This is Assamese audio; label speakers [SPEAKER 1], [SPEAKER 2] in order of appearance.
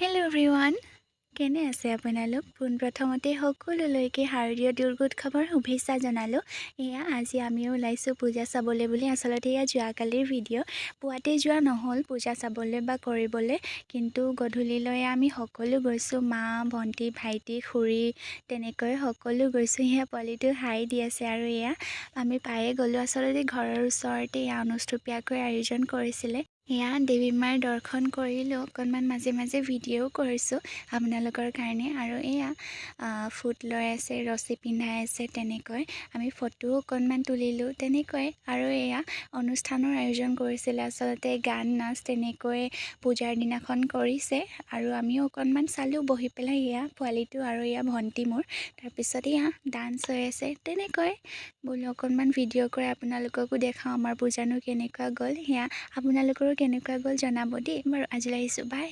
[SPEAKER 1] হেল্ল' এভৰিৱান, কেনে আছে আপোনালোক? পোনপ্ৰথমতে সকলোলৈকে শাৰদীয় দুৰ্গোৎসৱৰ শুভেচ্ছা জনালোঁ। আজি আমিও ওলাইছোঁ পূজা চাবলৈ বুলি। আচলতে এয়া যোৱাকালিৰ ভিডিঅ'। পুৱাতে যোৱা নহ'ল পূজা চাবলৈ বা কৰিবলৈ, কিন্তু গধূলিলৈ আমি সকলো গৈছোঁ। মা, ভণ্টি, ভাইটি, খুৰী তেনেকৈ সকলো গৈছোঁ। পোৱালিটো হাই দি আছে আৰু আমি পায়ে গ'লোঁ। আচলতে ঘৰৰ ওচৰতে অনুষ্টুপীয়াকৈ আয়োজন কৰিছিলে। দেৱী মাৰ দৰ্শন কৰিলোঁ। অকণমান মাজে মাজে ভিডিঅ'ও কৰিছোঁ আপোনালোকৰ কাৰণে। আৰু ফুট লৈ আছে, ৰছী পিন্ধাই আছে, তেনেকৈ আমি ফটোও অকণমান তুলিলোঁ তেনেকৈ। আৰু অনুষ্ঠানৰ আয়োজন কৰিছিলে। আচলতে গান নাচ তেনেকৈ পূজাৰ দিনাখন কৰিছে আৰু আমিও অকণমান চালোঁ বহি পেলাই। পোৱালিটো আৰু ভণ্টি মোৰ। তাৰপিছত ডান্স হৈ আছে তেনেকৈ বোলো অকণমান ভিডিঅ' কৰি আপোনালোককো দেখাওঁ আমাৰ পূজানো কেনেকুৱা গ'ল। আপোনালোকৰো কেনেকুৱা গ'ল জনাব দেই। বাৰু আজিলৈ আহিছোঁ, বাই।